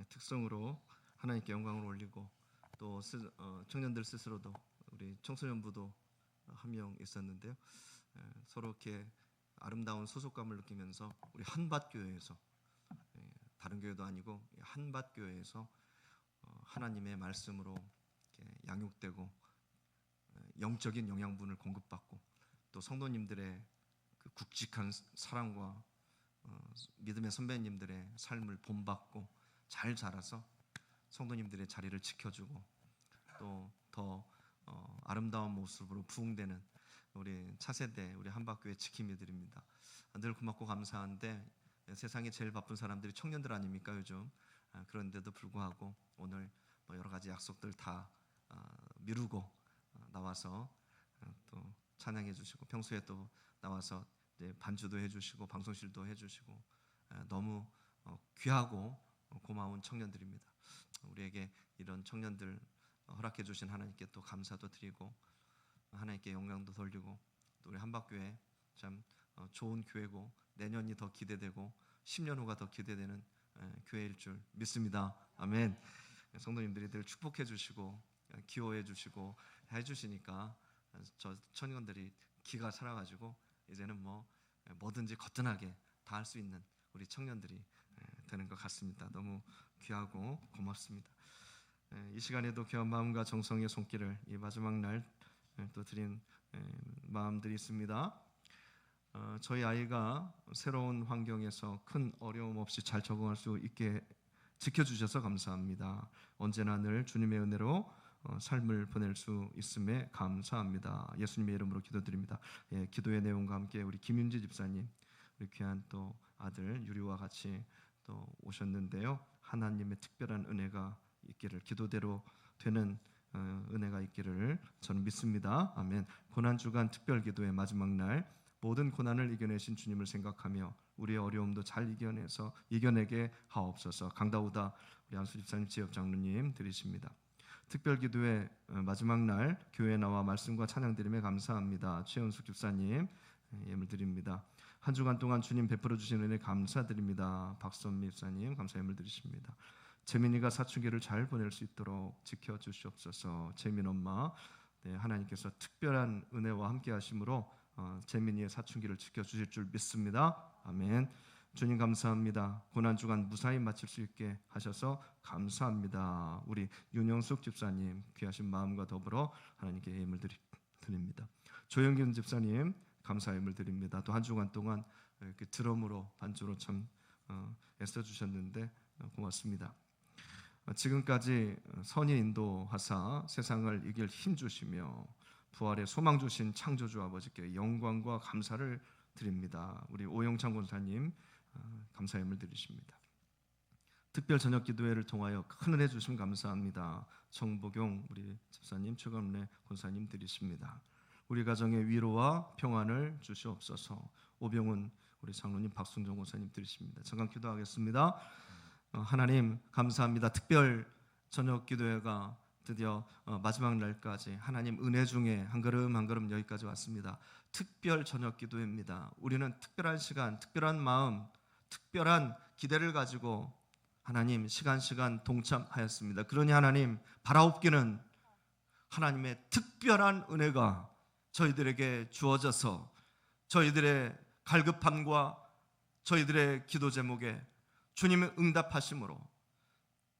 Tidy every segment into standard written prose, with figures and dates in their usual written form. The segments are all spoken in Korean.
특성으로 하나님께 영광을 올리고 또 청년들 스스로도 우리 청소년부도 한 명 있었는데요. 서로 이렇게 아름다운 소속감을 느끼면서 우리 한밭교회에서 다른 교회도 아니고 한밭교회에서 하나님의 말씀으로 양육되고 영적인 영양분을 공급받고 또 성도님들의 그 굵직한 사랑과 믿음의 선배님들의 삶을 본받고 잘 자라서 성도님들의 자리를 지켜주고 또 더 아름다운 모습으로 부흥되는 우리 차세대 우리 한박교회 지킴이들입니다. 늘 고맙고 감사한데 세상에 제일 바쁜 사람들이 청년들 아닙니까 요즘. 그런데도 불구하고 오늘 여러 가지 약속들 다 미루고 나와서 또 찬양해 주시고 평소에 또 나와서 반주도 해주시고 방송실도 해주시고 너무 귀하고 고마운 청년들입니다. 우리에게 이런 청년들 허락해 주신 하나님께 또 감사도 드리고 하나님께 영광도 돌리고 또 우리 한박교회 참 좋은 교회고 내년이 더 기대되고 10년 후가 더 기대되는 교회일 줄 믿습니다. 아멘. 성도님들이 늘 축복해 주시고 기호해 주시고 해주시니까 저 청년들이 기가 살아가지고 이제는 뭐든지 거뜬하게 다 할 수 있는 우리 청년들이 되는 것 같습니다. 너무 귀하고 고맙습니다. 이 시간에도 귀한 마음과 정성의 손길을 이 마지막 날 또 드린 마음들이 있습니다. 저희 아이가 새로운 환경에서 큰 어려움 없이 잘 적응할 수 있게 지켜주셔서 감사합니다. 언제나 늘 주님의 은혜로 삶을 보낼 수 있음에 감사합니다. 예수님의 이름으로 기도드립니다. 기도의 내용과 함께 우리 김윤지 집사님, 우리 귀한 또 아들 유리와 같이 또 오셨는데요. 하나님의 특별한 은혜가 있기를, 기도대로 되는 은혜가 있기를 저는 믿습니다. 아멘. 고난주간 특별기도의 마지막 날 모든 고난을 이겨내신 주님을 생각하며 우리의 어려움도 잘 이겨내게 하옵소서. 강다우다 우리 안수 집사님, 지역 장로님 드리십니다. 특별기도의 마지막 날 교회에 나와 말씀과 찬양 드리며 감사합니다. 최은숙 집사님 예물 드립니다. 한 주간 동안 주님 베풀어 주신 은혜 감사드립니다. 박선미 집사님 감사 예물 드리십니다. 재민이가 사춘기를 잘 보낼 수 있도록 지켜주시옵소서. 재민 엄마 하나님께서 특별한 은혜와 함께 하심으로 재민이의 사춘기를 지켜주실 줄 믿습니다. 아멘. 주님 감사합니다. 고난주간 무사히 마칠 수 있게 하셔서 감사합니다. 우리 윤영숙 집사님 귀하신 마음과 더불어 하나님께 예물 드립니다. 조영균 집사님 감사 예물 드립니다. 또 한 주간 동안 이렇게 드럼으로 반주로 참 애써주셨는데 고맙습니다. 지금까지 선의 인도하사 세상을 이길 힘 주시며 부활의 소망 주신 창조주 아버지께 영광과 감사를 드립니다. 우리 오영창 권사님 감사 예물 드리십니다. 특별 저녁 기도회를 통하여 큰 은혜 주심 감사합니다. 정보경 우리 집사님, 최감래 권사님 드리십니다. 우리 가정의 위로와 평안을 주시옵소서. 오병훈 우리 장로님, 박순정 권사님 드리십니다. 잠깐 기도하겠습니다. 하나님 감사합니다. 특별 저녁 기도회가 드디어 마지막 날까지 하나님 은혜 중에 한 걸음 한 걸음 여기까지 왔습니다. 특별 저녁 기도회입니다. 우리는 특별한 시간, 특별한 마음, 특별한 기대를 가지고 하나님 시간 동참하였습니다. 그러니 하나님 바라옵기는 하나님의 특별한 은혜가 저희들에게 주어져서 저희들의 갈급함과 저희들의 기도 제목에 주님의 응답하심으로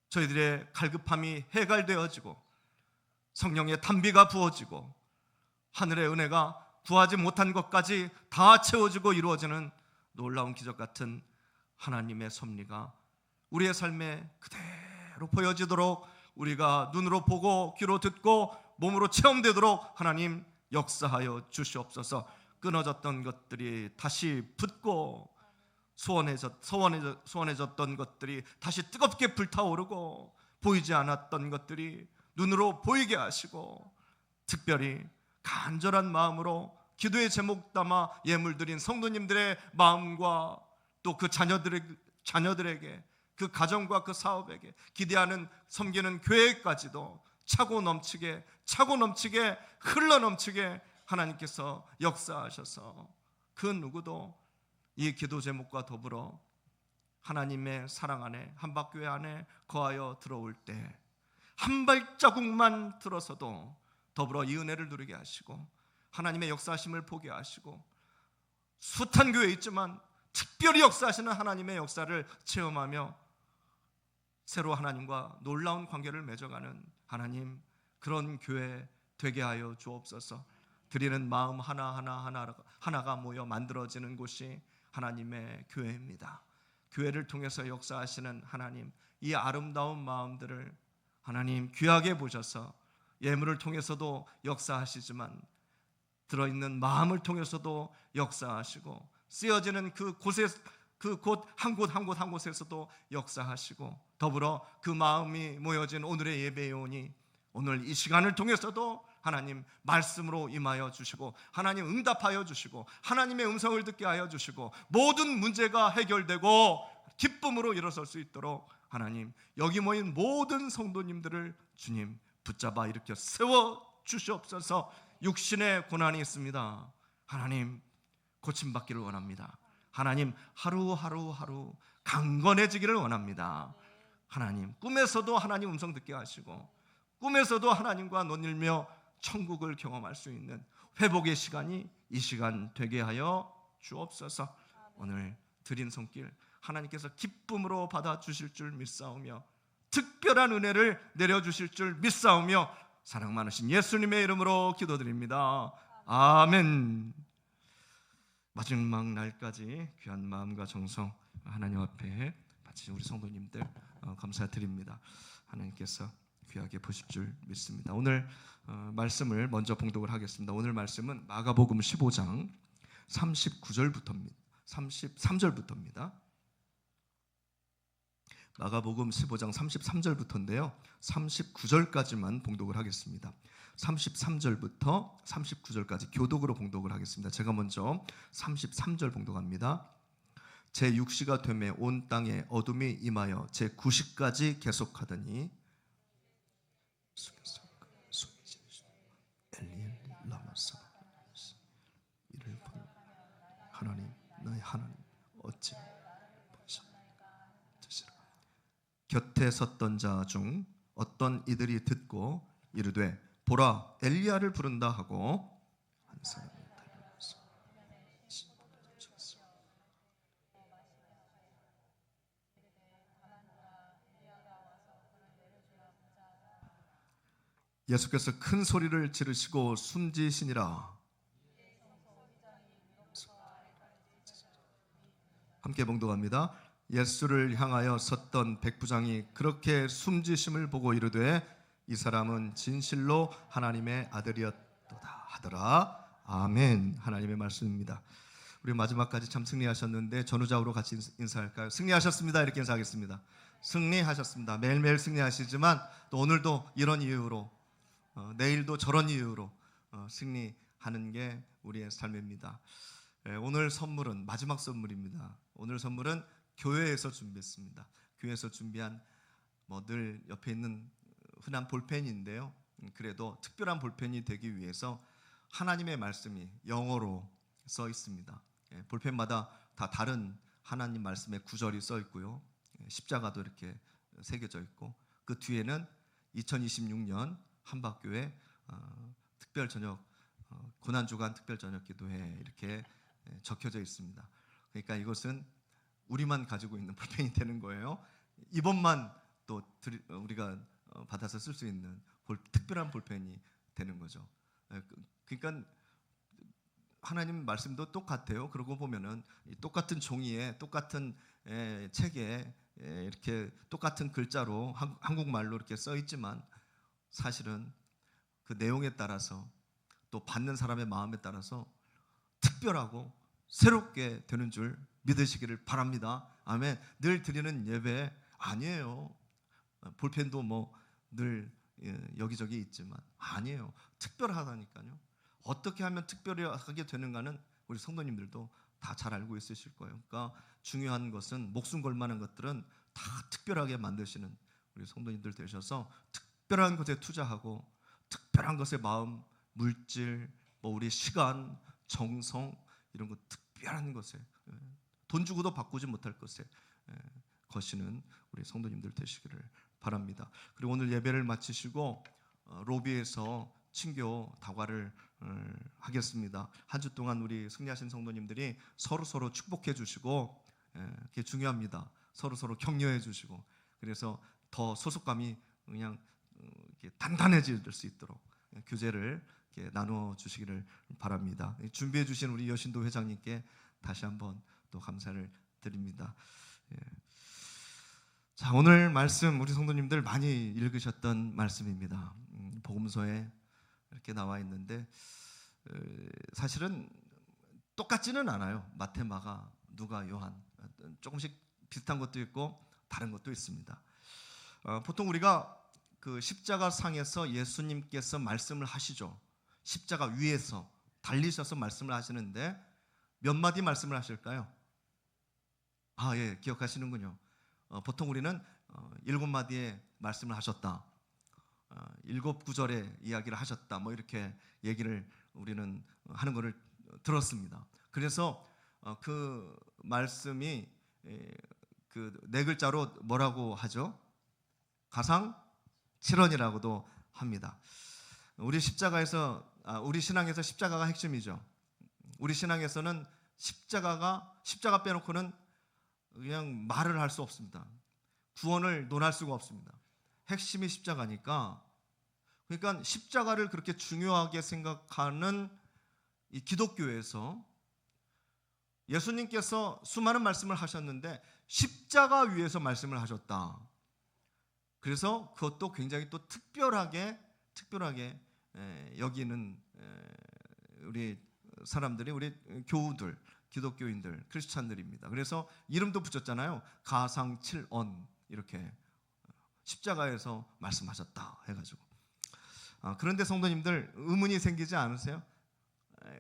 저희들의 갈급함이 해갈되어지고 성령의 단비가 부어지고 하늘의 은혜가 구하지 못한 것까지 다 채워지고 이루어지는 놀라운 기적 같은 하나님의 섭리가 우리의 삶에 그대로 보여지도록 우리가 눈으로 보고 귀로 듣고 몸으로 체험되도록 하나님 역사하여 주시옵소서. 끊어졌던 것들이 다시 붙고 소원해졌던 것들이 다시 뜨겁게 불타오르고 보이지 않았던 것들이 눈으로 보이게 하시고 특별히 간절한 마음으로 기도의 제목 담아 예물 드린 성도님들의 마음과 또 그 자녀들에게 그 가정과 그 사업에게 기대하는 섬기는 교회까지도 차고 넘치게 흘러 넘치게 하나님께서 역사하셔서 그 누구도 이 기도 제목과 더불어 하나님의 사랑 안에, 한박교회 안에 거하여 들어올 때 한 발자국만 들어서도 더불어 이 은혜를 누리게 하시고 하나님의 역사하심을 보게 하시고 숱한 교회에 있지만 특별히 역사하시는 하나님의 역사를 체험하며 새로 하나님과 놀라운 관계를 맺어가는 하나님, 그런 교회 되게 하여 주옵소서. 드리는 마음 하나가 모여 만들어지는 곳이 하나님의 교회입니다. 교회를 통해서 역사하시는 하나님, 이 아름다운 마음들을 하나님 귀하게 보셔서 예물을 통해서도 역사하시지만 들어있는 마음을 통해서도 역사하시고 쓰여지는 그 곳에 그 곳 한 곳 한 곳 한 곳에서도 역사하시고 더불어 그 마음이 모여진 오늘의 예배에 오니 오늘 이 시간을 통해서도 하나님 말씀으로 임하여 주시고 하나님 응답하여 주시고 하나님의 음성을 듣게 하여 주시고 모든 문제가 해결되고 기쁨으로 일어설 수 있도록 하나님 여기 모인 모든 성도님들을 주님 붙잡아 일으켜 세워 주시옵소서. 육신의 고난이 있습니다. 하나님 고침받기를 원합니다. 하나님 하루 강건해지기를 원합니다. 하나님 꿈에서도 하나님 음성 듣게 하시고 꿈에서도 하나님과 논일며 천국을 경험할 수 있는 회복의 시간이 이 시간 되게 하여 주옵소서. 오늘 드린 손길 하나님께서 기쁨으로 받아주실 줄 믿사오며 특별한 은혜를 내려주실 줄 믿사오며 사랑 많으신 예수님의 이름으로 기도드립니다. 아멘. 마지막 날까지 귀한 마음과 정성 하나님 앞에 바친 우리 성도님들 감사드립니다. 하나님께서 귀하게 보실 줄 믿습니다. 오늘 말씀을 먼저 봉독을 하겠습니다. 오늘 말씀은 마가복음 15장 39절부터입니다. 33절부터입니다. 마가복음 15장 33절부터인데요 39절까지만 봉독을 하겠습니다. 33절부터 39절까지 교독으로 봉독을 하겠습니다. 제가 먼저 33절 봉독합니다. 제6시가 되매 온 땅에 어둠이 임하여 제9시까지 계속하더니 이를 본 하나님 너희 하나님 어찌 보셨느냐. 곁에 섰던 자 중 어떤 이들이 듣고 이르되 보라 엘리야를 부른다 하고 한 사람이 달려와서 예수께서 큰 소리를 지르시고 숨지시니라. 함께 봉독합니다. 예수를 향하여 섰던 백부장이 그렇게 숨지심을 보고 이르되 이 사람은 진실로 하나님의 아들이었도다 하더라. 아멘. 하나님의 말씀입니다. 우리 마지막까지 참 승리하셨는데 전후좌우로 같이 인사할까요? 승리하셨습니다. 이렇게 인사하겠습니다. 승리하셨습니다. 매일매일 승리하시지만 또 오늘도 이런 이유로 내일도 저런 이유로 승리하는 게 우리의 삶입니다. 오늘 선물은 마지막 선물입니다. 오늘 선물은 교회에서 준비했습니다. 교회에서 준비한 늘 옆에 있는 흔한 볼펜인데요. 그래도 특별한 볼펜이 되기 위해서 하나님의 말씀이 영어로 써 있습니다. 볼펜마다 다 다른 하나님 말씀의 구절이 써 있고요. 십자가도 이렇게 새겨져 있고 그 뒤에는 2026년 한박교회 특별 저녁 고난주간 특별 저녁 기도회 이렇게 적혀져 있습니다. 그러니까 이것은 우리만 가지고 있는 볼펜이 되는 거예요. 이번만 또 우리가 받아서 쓸 수 있는 특별한 볼펜이 되는 거죠. 그러니까 하나님 말씀도 똑같아요. 그러고 보면은 똑같은 종이에 똑같은 책에 이렇게 똑같은 글자로 한국말로 이렇게 써 있지만 사실은 그 내용에 따라서 또 받는 사람의 마음에 따라서 특별하고 새롭게 되는 줄 믿으시기를 바랍니다. 아멘. 늘 드리는 예배 아니에요. 볼펜도 늘 여기저기 있지만 아니에요. 특별하다니까요. 어떻게 하면 특별하게 되는가는 우리 성도님들도 다 잘 알고 있으실 거예요. 그러니까 중요한 것은 목숨 걸 만한 것들은 다 특별하게 만드시는 우리 성도님들 되셔서 특별한 것에 투자하고 특별한 것에 마음, 물질, 우리 시간, 정성 이런 거 특별한 것에 돈 주고도 바꾸지 못할 것에 거시는 우리 성도님들 되시기를 바랍니다. 그리고 오늘 예배를 마치시고 로비에서 친교 다과를 하겠습니다. 한 주 동안 우리 승리하신 성도님들이 서로 축복해 주시고, 그게 중요합니다. 서로 격려해 주시고, 그래서 더 소속감이 그냥 이렇게 단단해질 수 있도록 교제를 이렇게 나누어 주시기를 바랍니다. 준비해 주신 우리 여신도 회장님께 다시 한번 또 감사를 드립니다. 자, 오늘 말씀 우리 성도님들 많이 읽으셨던 말씀입니다. 복음서에 이렇게 나와 있는데 사실은 똑같지는 않아요. 마태, 마가, 누가, 요한 조금씩 비슷한 것도 있고 다른 것도 있습니다. 보통 우리가 그 십자가 상에서 예수님께서 말씀을 하시죠. 십자가 위에서 달리셔서 말씀을 하시는데 몇 마디 말씀을 하실까요? 예, 기억하시는군요. 보통 우리는 7마디의 말씀을 하셨다, 7구절의 이야기를 하셨다, 뭐 이렇게 얘기를 우리는 하는 것을 들었습니다. 그래서 그 말씀이 그 네 글자로 뭐라고 하죠? 가상칠언이라고도 합니다. 우리 십자가에서 우리 신앙에서 십자가가 핵심이죠. 우리 신앙에서는 십자가 빼놓고는 그냥 말을 할 수 없습니다. 구원을 논할 수가 없습니다. 핵심이 십자가니까. 그러니까 십자가를 그렇게 중요하게 생각하는 이 기독교에서 예수님께서 수많은 말씀을 하셨는데 십자가 위에서 말씀을 하셨다. 그래서 그것도 굉장히 또 특별하게 여기는 우리 사람들이, 우리 교우들, 기독교인들, 크리스찬들입니다. 그래서 이름도 붙였잖아요. 가상칠언, 이렇게 십자가에서 말씀하셨다 해가지고. 그런데 성도님들 의문이 생기지 않으세요?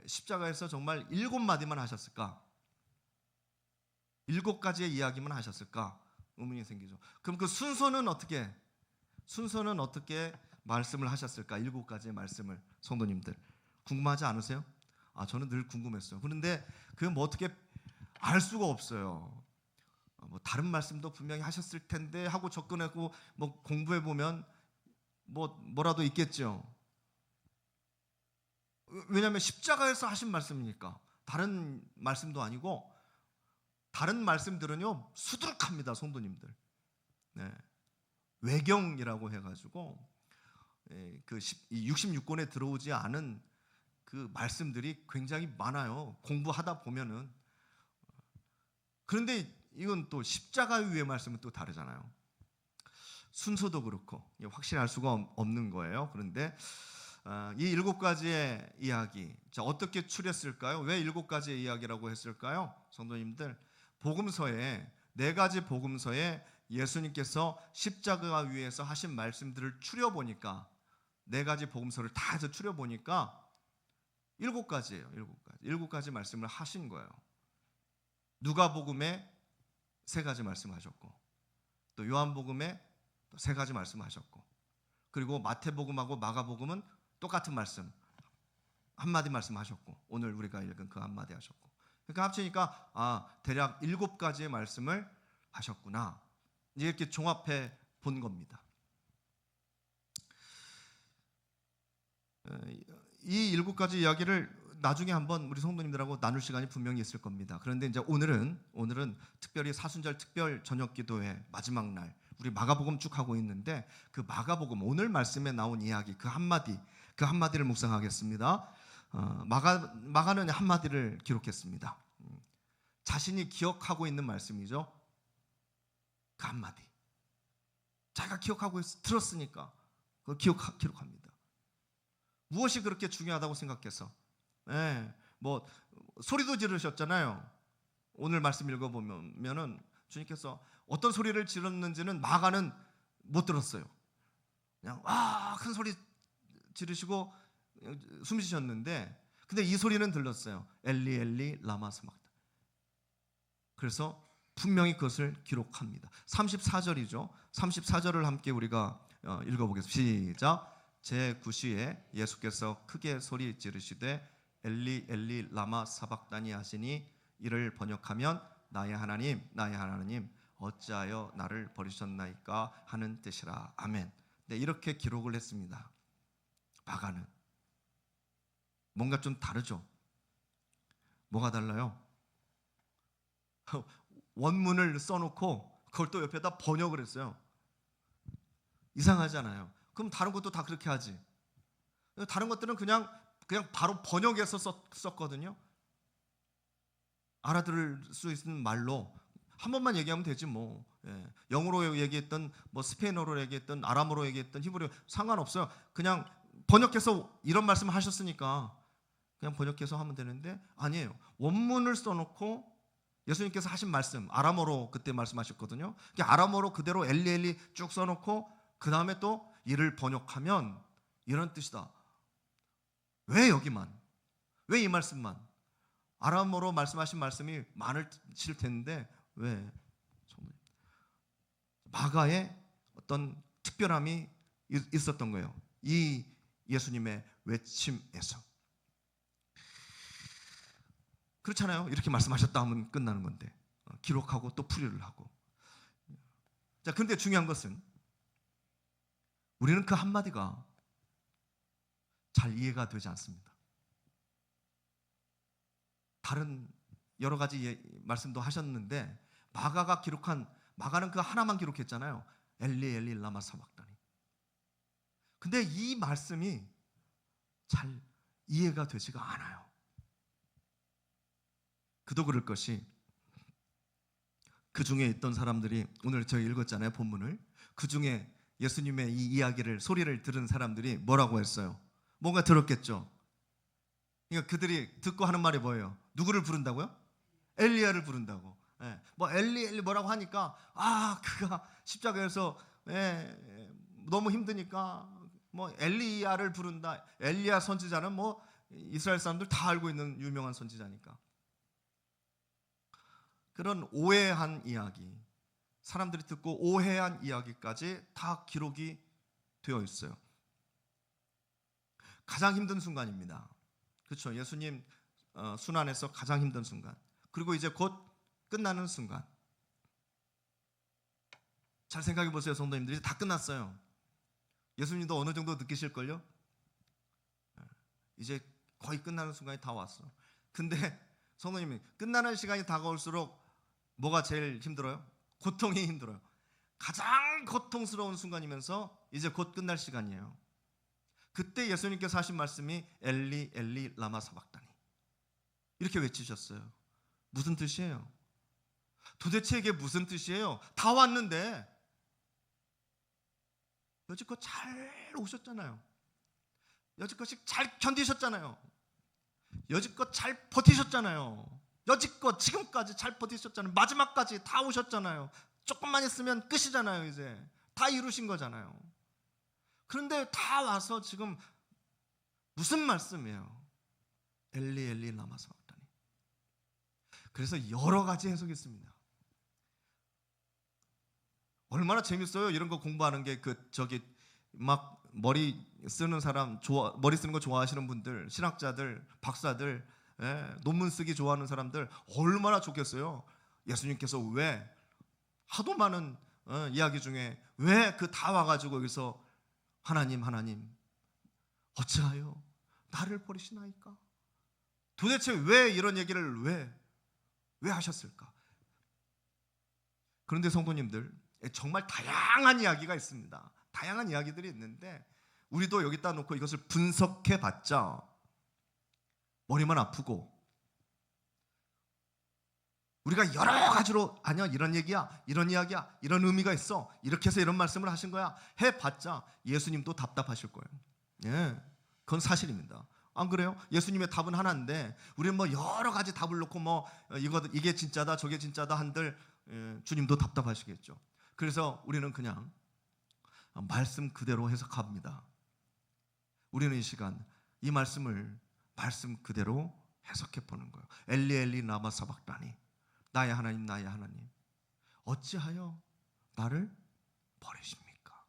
십자가에서 정말 7마디만 하셨을까? 7가지의 이야기만 하셨을까? 의문이 생기죠. 그럼 그 순서는 어떻게 말씀을 하셨을까? 7가지의 말씀을. 성도님들 궁금하지 않으세요? 저는 늘 궁금했어요. 그런데 그건 뭐 어떻게 알 수가 없어요. 뭐 다른 말씀도 분명히 하셨을 텐데 하고 접근하고 뭐 공부해 보면 뭐라도 있겠죠. 왜냐하면 십자가에서 하신 말씀이니까. 다른 말씀도 아니고, 다른 말씀들은요 수두룩합니다, 성도님들. 외경이라고 해가지고 그 66권에 들어오지 않은 그 말씀들이 굉장히 많아요. 공부하다 보면은. 그런데 이건 또 십자가 위의 말씀은 또 다르잖아요. 순서도 그렇고 확실히 알 수가 없는 거예요. 그런데 이 7가지의 이야기, 자, 어떻게 추렸을까요? 왜 7가지의 이야기라고 했을까요? 성도님들, 복음서에 4가지 복음서에 예수님께서 십자가 위에서 하신 말씀들을 추려보니까, 4가지 복음서를 다 해서 추려보니까 7가지예요. 7가지 말씀을 하신 거예요. 누가복음에 3가지 말씀하셨고, 또 요한복음에 또 3가지 말씀하셨고, 그리고 마태복음하고 마가복음은 똑같은 말씀 한마디 말씀하셨고, 오늘 우리가 읽은 그 한마디 하셨고, 그러니까 합치니까 대략 7가지의 말씀을 하셨구나, 이렇게 종합해 본 겁니다. 이 7가지 이야기를 나중에 한번 우리 성도님들하고 나눌 시간이 분명히 있을 겁니다. 그런데 이제 오늘은 특별히 사순절 특별 저녁 기도회 마지막 날 우리 마가복음 쭉 하고 있는데, 그 마가복음 오늘 말씀에 나온 이야기 그 한마디를 묵상하겠습니다. 마가는 한마디를 기록했습니다. 자신이 기억하고 있는 말씀이죠. 그 한마디. 자기가 기억하고 들었으니까 그걸 기록합니다. 무엇이 그렇게 중요하다고 생각해서? 뭐 소리도 지르셨잖아요. 오늘 말씀 읽어보면은 주님께서 어떤 소리를 지르는지는 마가는 못 들었어요. 그냥 큰 소리 지르시고 숨 쉬셨는데, 근데 이 소리는 들렸어요. 엘리 엘리 라마 사박다니. 그래서 분명히 그것을 기록합니다. 34절이죠. 34절을 함께 우리가 읽어보겠습니다. 시작. 제9시에 예수께서 크게 소리 지르시되 엘리 엘리 라마 사박다니 하시니, 이를 번역하면 나의 하나님 나의 하나님 어찌하여 나를 버리셨나이까 하는 뜻이라. 아멘. 네, 이렇게 기록을 했습니다. 마가는 뭔가 좀 다르죠. 뭐가 달라요? 원문을 써놓고 그걸 또 옆에다 번역을 했어요. 이상하잖아요. 그럼 다른 것도 다 그렇게 하지. 다른 것들은 그냥 바로 번역해서 썼거든요. 알아들을 수 있는 말로 한 번만 얘기하면 되지 뭐. 영어로 얘기했던 뭐 스페인어로 얘기했던 아람어로 얘기했던 히브리어 상관없어요. 그냥 번역해서 이런 말씀을 하셨으니까 그냥 번역해서 하면 되는데 아니에요. 원문을 써놓고 예수님께서 하신 말씀 아람어로 그때 말씀하셨거든요. 아람어로 그대로 엘리 쭉 써놓고 그 다음에 또 이를 번역하면 이런 뜻이다. 왜 여기만? 왜 이 말씀만? 아람어로 말씀하신 말씀이 많으실 텐데 왜? 마가에 어떤 특별함이 있었던 거예요. 이 예수님의 외침에서. 그렇잖아요. 이렇게 말씀하셨다 하면 끝나는 건데 기록하고 또 풀이를 하고. 자, 그런데 중요한 것은 우리는 그 한마디가 잘 이해가 되지 않습니다. 다른 여러 가지 말씀도 하셨는데 마가는 그 하나만 기록했잖아요. 엘리 라마 사박다니. 근데 이 말씀이 잘 이해가 되지가 않아요. 그도 그럴 것이 그 중에 있던 사람들이 오늘 저희 읽었잖아요. 본문을. 그 중에 예수님의 이 이야기를 소리를 들은 사람들이 뭐라고 했어요? 뭔가 들었겠죠. 그러니까 그들이 듣고 하는 말이 뭐예요? 누구를 부른다고요? 엘리야를 부른다고. 뭐 엘리 뭐라고 하니까 그가 십자가에서 너무 힘드니까 뭐 엘리야를 부른다. 엘리야 선지자는 뭐 이스라엘 사람들 다 알고 있는 유명한 선지자니까. 그런 오해한 이야기, 사람들이 듣고 오해한 이야기까지 다 기록이 되어 있어요. 가장 힘든 순간입니다. 그렇죠. 예수님 순환에서 가장 힘든 순간. 그리고 이제 곧 끝나는 순간. 잘 생각해 보세요, 성도님들. 이제 다 끝났어요. 예수님도 어느 정도 느끼실걸요? 이제 거의 끝나는 순간이 다 왔어. 근데 성도님이 끝나는 시간이 다가올수록 뭐가 제일 힘들어요? 고통이 힘들어요. 가장 고통스러운 순간이면서 이제 곧 끝날 시간이에요. 그때 예수님께서 하신 말씀이 엘리 라마 사박다니 이렇게 외치셨어요. 무슨 뜻이에요? 도대체 이게 무슨 뜻이에요? 다 왔는데 여지껏 잘 오셨잖아요. 여지껏 잘 견디셨잖아요. 여지껏 잘 버티셨잖아요. 여지껏 지금까지 잘 버티셨잖아요. 마지막까지 다 오셨잖아요. 조금만 있으면 끝이잖아요. 이제 다 이루신 거잖아요. 그런데 다 와서 지금 무슨 말씀이에요? 엘리 라마 사박다니. 그래서 여러 가지 해석이 있습니다. 얼마나 재밌어요. 이런 거 공부하는 게 막 머리 쓰는 사람, 머리 쓰는 거 좋아하시는 분들, 신학자들, 박사들, 논문 쓰기 좋아하는 사람들 얼마나 좋겠어요. 예수님께서 왜 하도 많은 이야기 중에 왜 그 다 와가지고 여기서 하나님 어찌하여 나를 버리시나이까? 도대체 왜 이런 얘기를 왜 하셨을까? 그런데 성도님들 정말 다양한 이야기가 있습니다. 다양한 이야기들이 있는데 우리도 여기다 놓고 이것을 분석해 봤자 머리만 아프고 우리가 여러 가지로 아니야 이런 얘기야 이런 이야기야 이런 의미가 있어 이렇게 해서 이런 말씀을 하신 거야 해봤자 예수님도 답답하실 거예요. 그건 사실입니다. 안 그래요? 예수님의 답은 하나인데 우리는 뭐 여러 가지 답을 놓고 뭐 이게 진짜다 저게 진짜다 한들 주님도 답답하시겠죠. 그래서 우리는 그냥 말씀 그대로 해석합니다. 우리는 이 시간 이 말씀을 말씀 그대로 해석해 보는 거예요. 엘리 라마 사박다니. 나의 하나님 어찌하여 나를 버리십니까?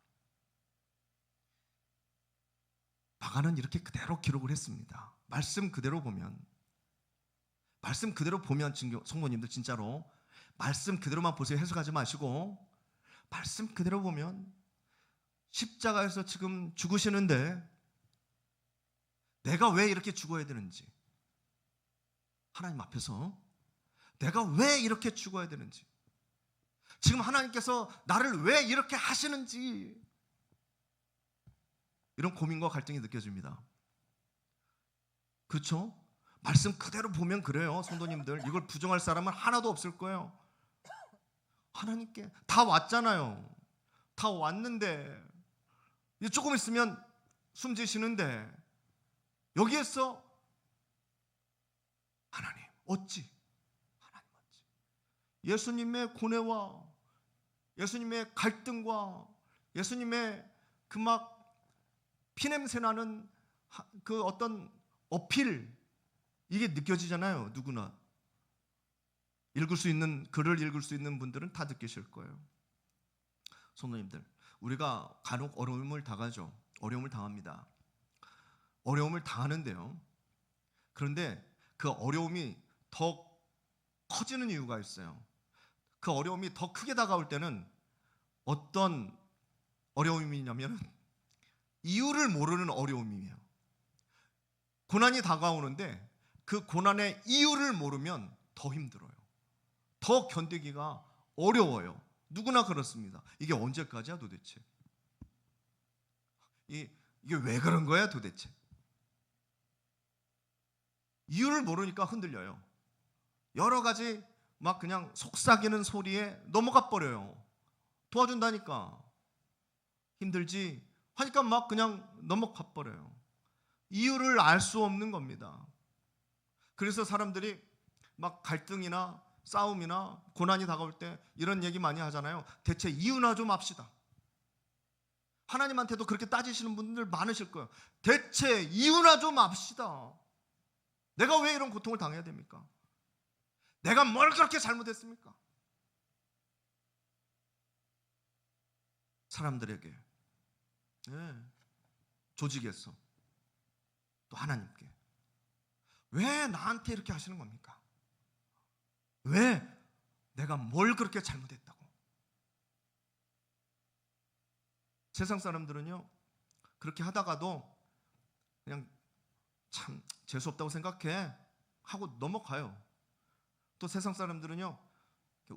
마가는 이렇게 그대로 기록을 했습니다. 말씀 그대로 보면 성모님들 진짜로 말씀 그대로만 보세요. 해석하지 마시고 말씀 그대로 보면 십자가에서 지금 죽으시는데 내가 왜 이렇게 죽어야 되는지, 하나님 앞에서 내가 왜 이렇게 죽어야 되는지, 지금 하나님께서 나를 왜 이렇게 하시는지, 이런 고민과 갈등이 느껴집니다. 그렇죠? 말씀 그대로 보면 그래요. 성도님들, 이걸 부정할 사람은 하나도 없을 거예요. 하나님께 다 왔잖아요. 다 왔는데 조금 있으면 숨지시는데 여기에서 하나님 어찌, 하나님 어찌, 예수님의 고뇌와 예수님의 갈등과 예수님의 그 막 피냄새 나는 그 어떤 어필, 이게 느껴지잖아요. 누구나 읽을 수 있는, 글을 읽을 수 있는 분들은 다 느끼실 거예요. 성도님들, 우리가 간혹 어려움을 당하죠. 어려움을 당합니다. 어려움을 당하는데요, 그런데 그 어려움이 더 커지는 이유가 있어요. 그 어려움이 더 크게 다가올 때는 어떤 어려움이냐면 이유를 모르는 어려움이에요. 고난이 다가오는데 그 고난의 이유를 모르면 더 힘들어요. 더 견디기가 어려워요. 누구나 그렇습니다. 이게 언제까지야 도대체? 이게 왜 그런 거야 도대체? 이유를 모르니까 흔들려요. 여러 가지 막 그냥 속삭이는 소리에 넘어가 버려요. 도와준다니까 힘들지 하니까 막 그냥 넘어가 버려요. 이유를 알 수 없는 겁니다. 그래서 사람들이 막 갈등이나 싸움이나 고난이 다가올 때 이런 얘기 많이 하잖아요. 대체 이유나 좀 합시다. 하나님한테도 그렇게 따지시는 분들 많으실 거예요. 대체 이유나 좀 합시다. 내가 왜 이런 고통을 당해야 됩니까? 내가 뭘 그렇게 잘못했습니까? 사람들에게, 조직에서, 또 하나님께 왜 나한테 이렇게 하시는 겁니까? 왜 내가 뭘 그렇게 잘못했다고? 세상 사람들은요, 그렇게 하다가도 그냥 참 재수없다고 생각해 하고 넘어가요. 또 세상 사람들은요,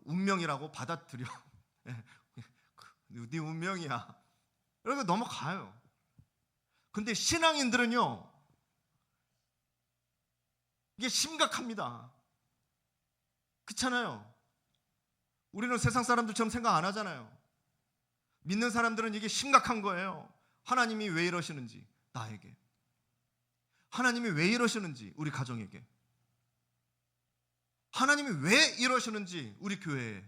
운명이라고 받아들여. 네 운명이야, 이러고 넘어가요. 근데 신앙인들은요, 이게 심각합니다. 그렇잖아요. 우리는 세상 사람들처럼 생각 안 하잖아요. 믿는 사람들은 이게 심각한 거예요. 하나님이 왜 이러시는지 나에게, 하나님이 왜 이러시는지 우리 가정에게, 하나님이 왜 이러시는지 우리 교회에,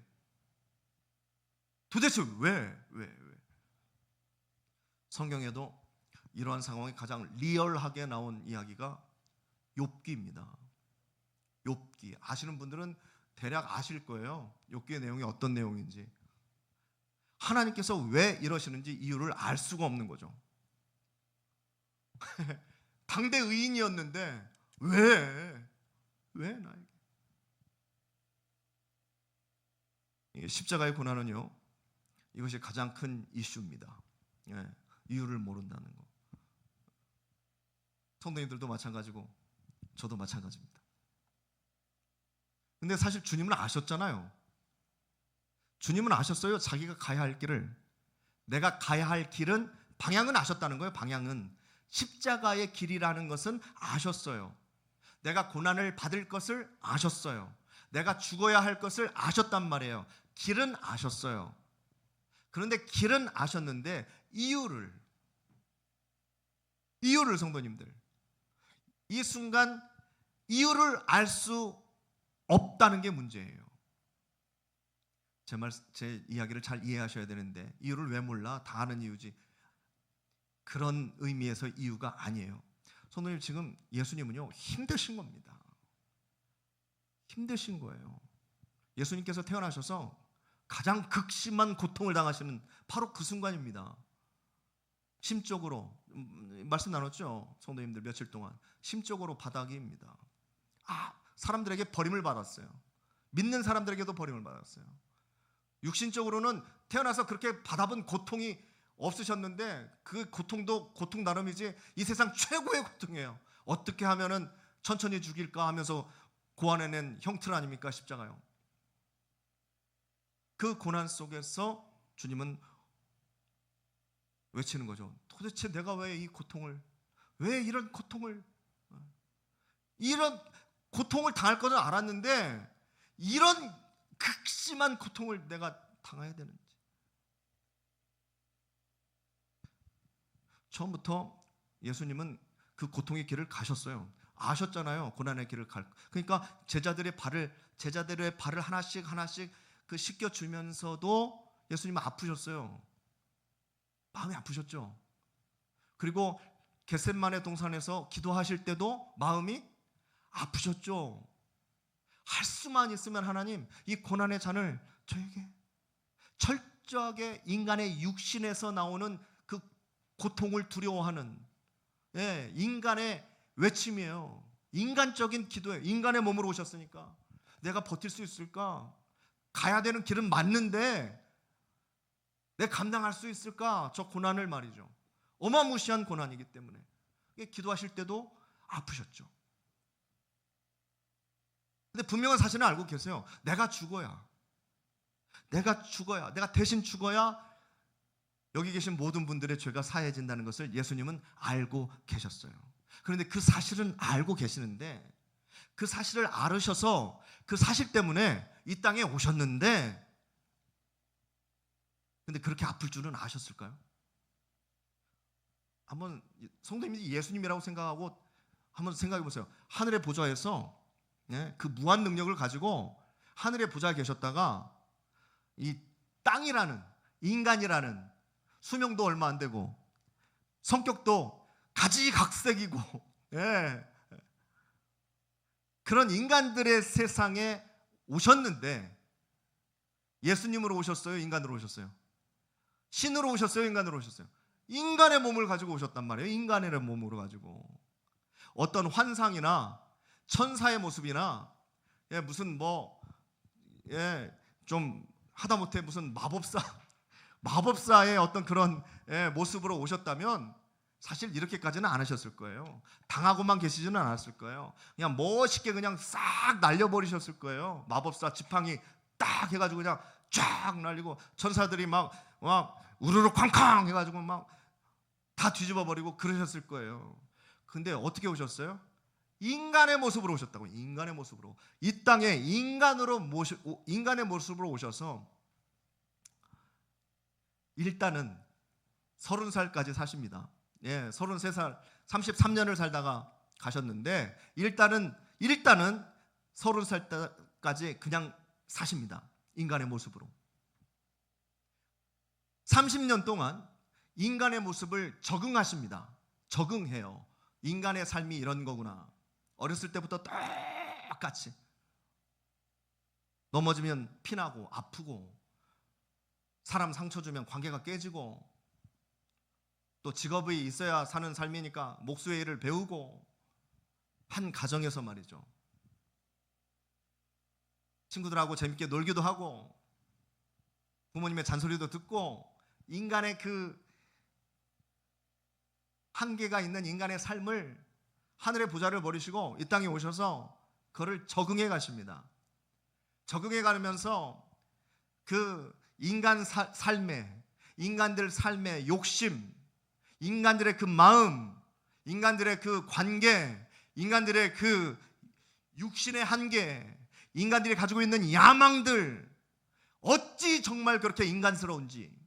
도대체 왜? 성경에도 이러한 상황이 가장 리얼하게 나온 이야기가 욥기입니다. 욥기 아시는 분들은 대략 아실 거예요. 욥기의 내용이 어떤 내용인지. 하나님께서 왜 이러시는지 이유를 알 수가 없는 거죠. 당대 의인이었는데 왜 나에게? 십자가의 고난은요, 이것이 가장 큰 이슈입니다. 이유를 모른다는 거. 성도님들도 마찬가지고 저도 마찬가지입니다. 근데 사실 주님은 아셨잖아요. 주님은 아셨어요. 자기가 가야 할 길을, 내가 가야 할 길은, 방향은 아셨다는 거예요. 방향은 십자가의 길이라는 것은 아셨어요. 내가 고난을 받을 것을 아셨어요. 내가 죽어야 할 것을 아셨단 말이에요. 길은 아셨어요. 그런데 길은 아셨는데 이유를 성도님들, 이 순간 이유를 알 수 없다는 게 문제예요. 제 이야기를 잘 이해하셔야 되는데, 이유를 왜 몰라? 다 아는 이유지. 그런 의미에서 이유가 아니에요. 성도님, 지금 예수님은요, 힘드신 겁니다. 힘드신 거예요. 예수님께서 태어나셔서 가장 극심한 고통을 당하시는 바로 그 순간입니다. 심적으로, 말씀 나눴죠? 성도님들 며칠 동안 심적으로 바닥입니다. 사람들에게 버림을 받았어요. 믿는 사람들에게도 버림을 받았어요. 육신적으로는 태어나서 그렇게 받아본 고통이 없으셨는데 그 고통도 고통 나름이지 이 세상 최고의 고통이에요. 어떻게 하면은 천천히 죽일까 하면서 고안해낸 형틀 아닙니까? 십자가요. 그 고난 속에서 주님은 외치는 거죠. 도대체 내가 왜 이 고통을, 왜 이런 고통을, 이런 고통을 당할 것을 알았는데 이런 극심한 고통을 내가 당해야 되는지. 처음부터 예수님은 그 고통의 길을 가셨어요. 아셨잖아요. 고난의 길을 갈. 그러니까 제자들의 발을 하나씩 하나씩 그 씻겨 주면서도 예수님은 아프셨어요. 마음이 아프셨죠. 그리고 겟셋마네 동산에서 기도하실 때도 마음이 아프셨죠. 할 수만 있으면 하나님, 이 고난의 잔을 저에게, 철저하게 인간의 육신에서 나오는 그 고통을 두려워하는, 인간의 외침이에요. 인간적인 기도예요. 인간의 몸으로 오셨으니까 내가 버틸 수 있을까? 가야 되는 길은 맞는데 내가 감당할 수 있을까? 저 고난을 말이죠. 어마무시한 고난이기 때문에 기도하실 때도 아프셨죠. 근데 분명한 사실은 알고 계세요. 내가 대신 죽어야 여기 계신 모든 분들의 죄가 사해진다는 것을 예수님은 알고 계셨어요. 그런데 그 사실은 알고 계시는데 그 사실을 알으셔서 그 사실 때문에 이 땅에 오셨는데, 근데 그렇게 아플 줄은 아셨을까요? 한번 성도님이 예수님이라고 생각하고 한번 생각해 보세요. 하늘의 보좌에서 그 무한 능력을 가지고 하늘의 보좌에 계셨다가 이 땅이라는, 인간이라는, 수명도 얼마 안 되고 성격도 가지각색이고 그런 인간들의 세상에 오셨는데, 예수님으로 오셨어요? 인간으로 오셨어요? 신으로 오셨어요? 인간으로 오셨어요? 인간의 몸을 가지고 오셨단 말이에요. 인간의 몸으로 가지고. 어떤 환상이나 천사의 모습이나 무슨 좀 하다못해 무슨 마법사의 어떤 그런 모습으로 오셨다면 사실 이렇게까지는 안 하셨을 거예요. 당하고만 계시지는 않았을 거예요. 그냥 멋있게 그냥 싹 날려버리셨을 거예요. 마법사 지팡이 딱 해가지고 그냥 쫙 날리고 천사들이 막 우르르 쾅쾅 해가지고 막 다 뒤집어버리고 그러셨을 거예요. 근데 어떻게 오셨어요? 인간의 모습으로 오셨다고. 인간의 모습으로. 이 땅에 인간의 모습으로 오셔서 일단은 30살까지 사십니다. 33살, 33년을 살다가 가셨는데 일단은 30살까지 그냥 사십니다. 인간의 모습으로. 30년 동안 인간의 모습을 적응하십니다. 적응해요. 인간의 삶이 이런 거구나. 어렸을 때부터 똑같이 넘어지면 피나고 아프고, 사람 상처 주면 관계가 깨지고, 또 직업이 있어야 사는 삶이니까 목수의 일을 배우고, 한 가정에서 말이죠. 친구들하고 재밌게 놀기도 하고 부모님의 잔소리도 듣고, 인간의 그 한계가 있는 인간의 삶을 하늘의 보좌를 버리시고 이 땅에 오셔서 그거를 적응해 가십니다. 적응해 가면서 그 인간들 삶의 욕심, 인간들의 그 마음, 인간들의 그 관계, 인간들의 그 육신의 한계, 인간들이 가지고 있는 야망들, 어찌 정말 그렇게 인간스러운지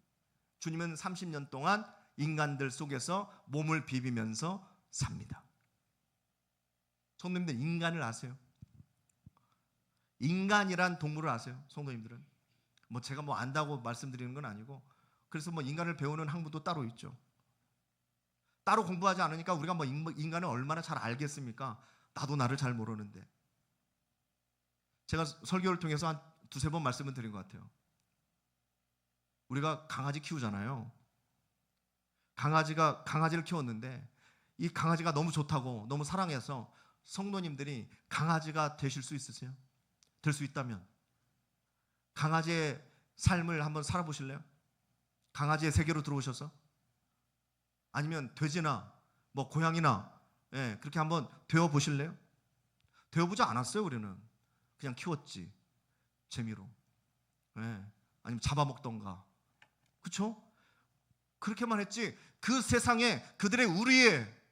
주님은 30년 동안 인간들 속에서 몸을 비비면서 삽니다. 성도님들, 인간을 아세요? 인간이란 동물을 아세요? 성도님들은 제가 안다고 말씀드리는 건 아니고, 그래서 인간을 배우는 학문도 따로 있죠. 따로 공부하지 않으니까 우리가 인간을 얼마나 잘 알겠습니까? 나도 나를 잘 모르는데. 제가 설교를 통해서 한 두세 번 말씀을 드린 것 같아요. 우리가 강아지 키우잖아요. 강아지를 키웠는데 이 강아지가 너무 좋다고, 너무 사랑해서 성도님들이 강아지가 되실 수 있으세요? 될 수 있다면 강아지의 삶을 한번 살아보실래요? 강아지의 세계로 들어오셔서, 아니면 돼지나 뭐 고양이나, 예, 그렇게 한번 되어 보실래요? 되어보지 않았어요. 우리는 그냥 키웠지, 재미로. 예, 아니면 잡아먹던가, 그렇죠? 그렇게만 했지 그 세상에 그들의 우리의,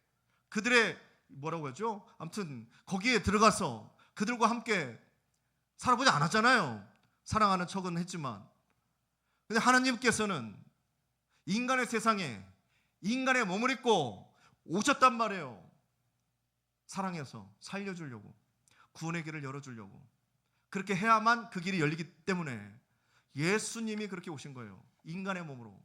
그들의 뭐라고 하죠? 아무튼 거기에 들어가서 그들과 함께 살아보지 않았잖아요. 사랑하는 척은 했지만. 근데 하나님께서는 인간의 세상에 인간의 몸을 입고 오셨단 말이에요. 사랑해서 살려주려고, 구원의 길을 열어주려고. 그렇게 해야만 그 길이 열리기 때문에 예수님이 그렇게 오신 거예요. 인간의 몸으로.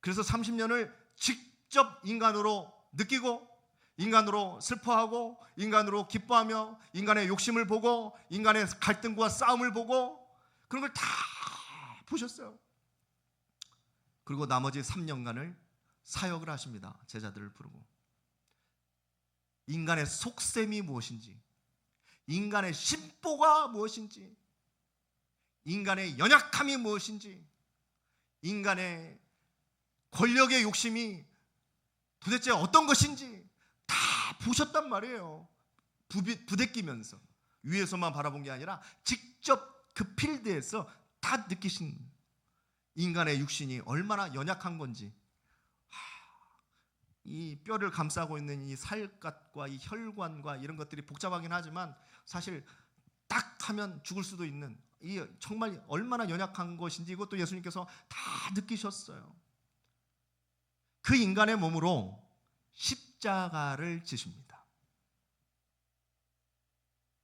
그래서 30년을 직접 인간으로 느끼고, 인간으로 슬퍼하고, 인간으로 기뻐하며, 인간의 욕심을 보고, 인간의 갈등과 싸움을 보고, 그런 걸 다 보셨어요. 그리고 나머지 3년간을 사역을 하십니다. 제자들을 부르고. 인간의 속셈이 무엇인지, 인간의 심보가 무엇인지, 인간의 연약함이 무엇인지, 인간의 권력의 욕심이 도대체 어떤 것인지 다 보셨단 말이에요. 부대끼면서, 위에서만 바라본 게 아니라 직접 그 필드에서 다 느끼신, 인간의 육신이 얼마나 연약한 건지. 이 뼈를 감싸고 있는 이 살갗과 이 혈관과 이런 것들이 복잡하긴 하지만 사실 딱 하면 죽을 수도 있는, 이 정말 얼마나 연약한 것인지 이것도 예수님께서 다 느끼셨어요. 그 인간의 몸으로 십자가를 지십니다.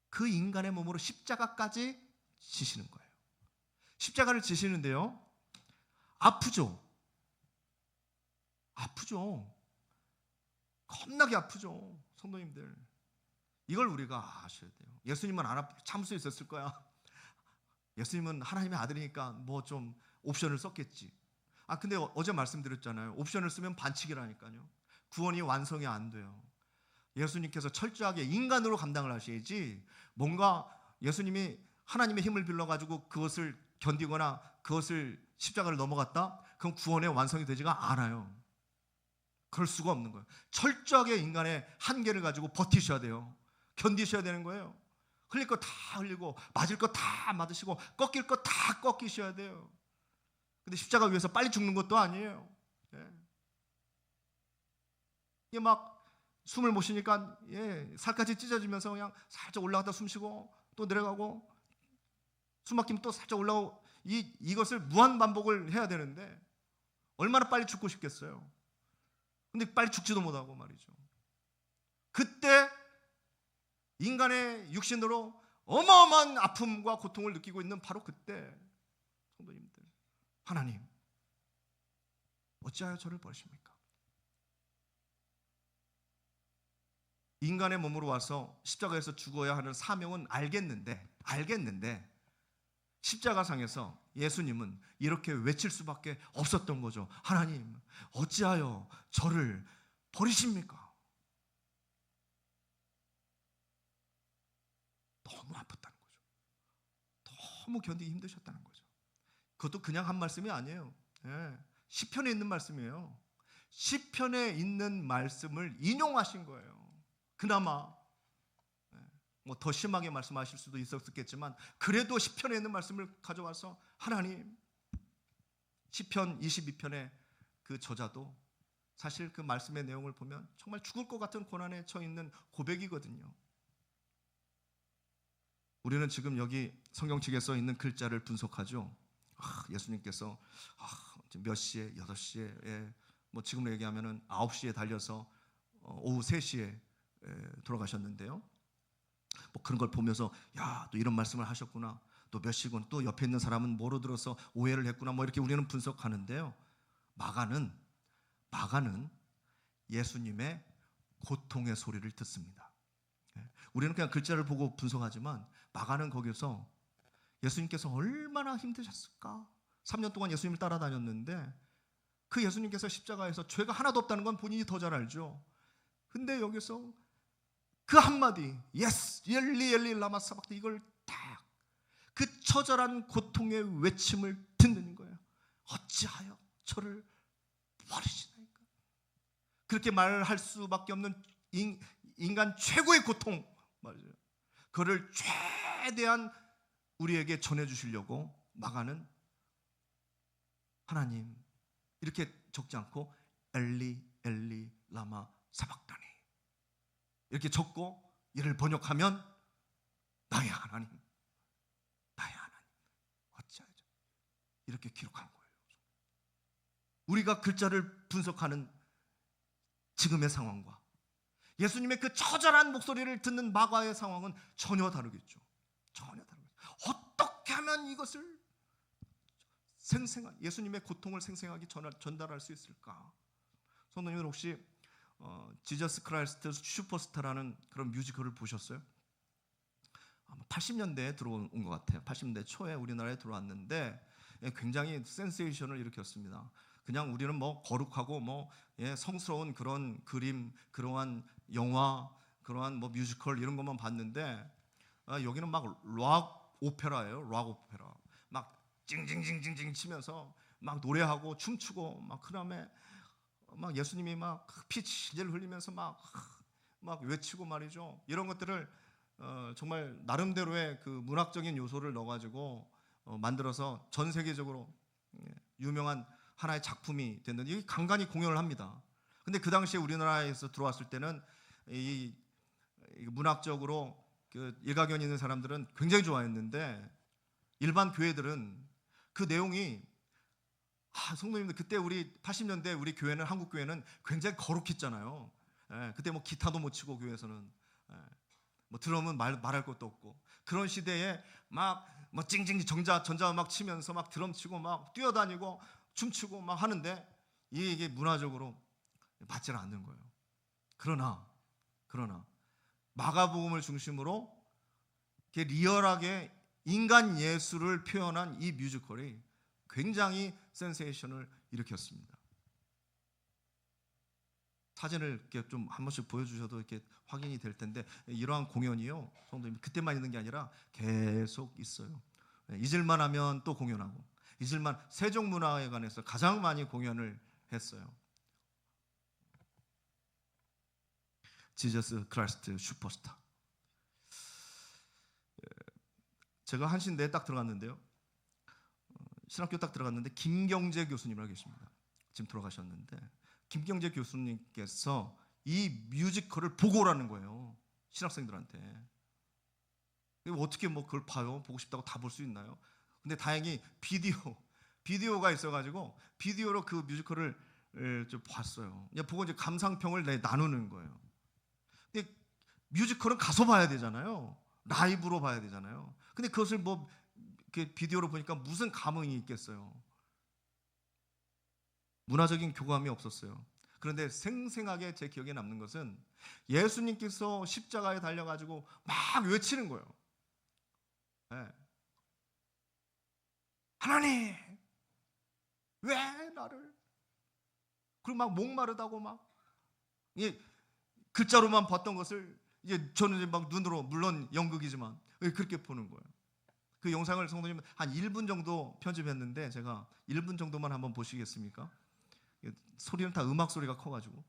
그 인간의 몸으로 십자가까지 지시는 거예요. 십자가를 지시는데요, 아프죠? 아프죠. 겁나게 아프죠. 성도님들, 이걸 우리가 아셔야 돼요. 예수님은 안 참을 수 있었을 거야. 예수님은 하나님의 아들이니까 뭐 좀 옵션을 썼겠지. 근데 어제 말씀드렸잖아요. 옵션을 쓰면 반칙이라니까요. 구원이 완성이 안 돼요. 예수님께서 철저하게 인간으로 감당을 하셔야지, 뭔가 예수님이 하나님의 힘을 빌려가지고 그것을 견디거나 그것을 십자가를 넘어갔다? 그럼 구원의 완성이 되지가 않아요. 그럴 수가 없는 거예요. 철저하게 인간의 한계를 가지고 버티셔야 돼요. 견디셔야 되는 거예요. 흘릴 거 다 흘리고, 맞을 거 다 맞으시고, 꺾일 거 다 꺾이셔야 돼요. 근데 십자가 위에서 빨리 죽는 것도 아니에요. 이게 막 숨을 못 쉬니까 살까지 찢어지면서 그냥 살짝 올라갔다 숨 쉬고 또 내려가고, 숨 막히면 또 살짝 올라오고, 이것을 무한 반복을 해야 되는데 얼마나 빨리 죽고 싶겠어요. 근데 빨리 죽지도 못하고 말이죠. 그때 인간의 육신으로 어마어마한 아픔과 고통을 느끼고 있는 바로 그때, 성도님들, 하나님 어찌하여 저를 버리십니까? 인간의 몸으로 와서 십자가에서 죽어야 하는 사명은 알겠는데 십자가상에서 예수님은 이렇게 외칠 수밖에 없었던 거죠. 하나님 어찌하여 저를 버리십니까? 너무 아팠다는 거죠. 너무 견디기 힘드셨다는 거죠. 그것도 그냥 한 말씀이 아니에요. 시편에 있는 말씀이에요. 시편에 있는 말씀을 인용하신 거예요. 그나마 뭐 더 심하게 말씀하실 수도 있었겠지만 그래도 시편에 있는 말씀을 가져와서, 하나님, 시편 22편의 그 저자도 사실 그 말씀의 내용을 보면 정말 죽을 것 같은 고난에 처해 있는 고백이거든요. 우리는 지금 여기 성경책에 써 있는 글자를 분석하죠. 예수님께서 몇 시에, 8시에, 뭐 지금으로 얘기하면 9시에 달려서 오후 3시에 돌아가셨는데요. 뭐 그런 걸 보면서 또 이런 말씀을 하셨구나, 또 몇 시군, 또 옆에 있는 사람은 뭐로 들어서 오해를 했구나, 뭐 이렇게 우리는 분석하는데요. 마가는 예수님의 고통의 소리를 듣습니다. 우리는 그냥 글자를 보고 분석하지만 마가는 거기서 예수님께서 얼마나 힘드셨을까, 3년 동안 예수님을 따라다녔는데 그 예수님께서 십자가에서 죄가 하나도 없다는 건 본인이 더 잘 알죠. 근데 여기서 그 한마디 예스 엘리 엘리 라마 사박다, 이걸 딱 그 처절한 고통의 외침을 듣는 거예요. 어찌하여 저를 버리시나이까. 그렇게 말할 수밖에 없는 인간 최고의 고통, 맞아요. 그를 최대한 우리에게 전해주시려고 막아는 하나님, 이렇게 적지 않고 엘리 엘리 라마 사박다니 이렇게 적고 이를 번역하면 나의 하나님, 나의 하나님 어찌하죠, 이렇게 기록한 거예요. 우리가 글자를 분석하는 지금의 상황과 예수님의 그 처절한 목소리를 듣는 마가의 상황은 전혀 다르겠죠. 전혀 다르겠죠. 어떻게 하면 이것을 예수님의 고통을 생생하게 전달할 수 있을까? 성도님들 혹시 지저스 크라이스트 슈퍼스타라는 그런 뮤지컬을 보셨어요? 아마 80년대에 들어온 것 같아요. 80년대 초에 우리나라에 들어왔는데 굉장히 센세이션을 일으켰습니다. 그냥 우리는 뭐 거룩하고 성스러운 그런 그림, 그러한 영화, 그러한 뮤지컬 이런 것만 봤는데 여기는 막 락 오페라예요. 락 오페라. 막 징징징징징 치면서 막 노래하고 춤추고 막 그다음에 막 예수님이 막 피 질질 흘리면서 막 외치고 말이죠. 이런 것들을 정말 나름대로의 그 문학적인 요소를 넣어가지고 만들어서 전 세계적으로 유명한 하나의 작품이 됐는데 이게 간간히 공연을 합니다. 근데 그 당시에 우리나라에서 들어왔을 때는 이 문학적으로 그 일가견이 있는 사람들은 굉장히 좋아했는데 일반 교회들은 그 내용이 성도님들 그때 우리 80년대 우리 교회는, 한국 교회는 굉장히 거룩했잖아요. 그때 기타도 못 치고 교회에서는 드럼은 말할 것도 없고 그런 시대에 막 찡찡 전자음악 치면서 막 드럼 치고 막 뛰어다니고 춤추고 막 하는데 이게 문화적으로 맞지 않는 거예요. 그러나 마가복음을 중심으로 리얼하게 인간 예수를 표현한 이 뮤지컬이 굉장히 센세이션을 일으켰습니다. 사진을 이렇게 좀 한 번씩 보여주셔도 이렇게 확인이 될 텐데 이러한 공연이요, 성도님 그때만 있는 게 아니라 계속 있어요. 잊을만 하면 또 공연하고, 잊을만 세종문화회관에서 가장 많이 공연을 했어요. 지저스 크라이스트 슈퍼스타. 제가 한신대에 딱 들어갔는데요, 신학교 딱 들어갔는데 김경재 교수님이라고 계십니다. 지금 돌아가셨는데 김경재 교수님께서 이 뮤지컬을 보고 오라는 거예요, 신학생들한테. 어떻게 그걸 봐요? 보고 싶다고 다 볼 수 있나요? 근데 다행히 비디오가 있어가지고 비디오로 그 뮤지컬을 좀 봤어요. 보고 이제 감상평을 나누는 거예요. 근데 뮤지컬은 가서 봐야 되잖아요. 라이브로 봐야 되잖아요. 근데 그것을 비디오로 보니까 무슨 감흥이 있겠어요? 문화적인 교감이 없었어요. 그런데 생생하게 제 기억에 남는 것은 예수님께서 십자가에 달려가지고 막 외치는 거예요. 하나님, 왜 나를? 그리고 막 목마르다고 글자로만 봤던 것을 이제 저는 눈으로, 물론 연극이지만 그렇게 보는 거예요. 그 영상을 성도님 한 1분 정도 편집했는데 제가 1분 정도만 한번 보시겠습니까? 소리는 다 음악 소리가 커가지고.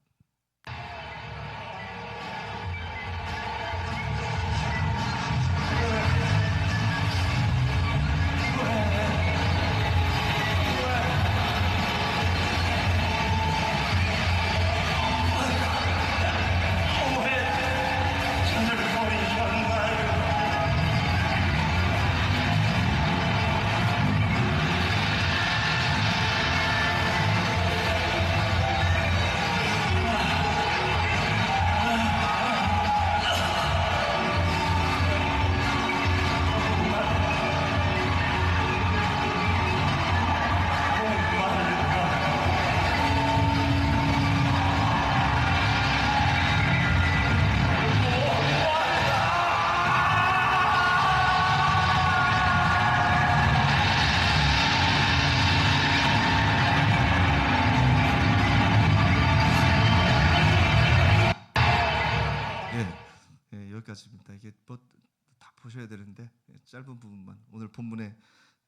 짧은 부분만 오늘 본문에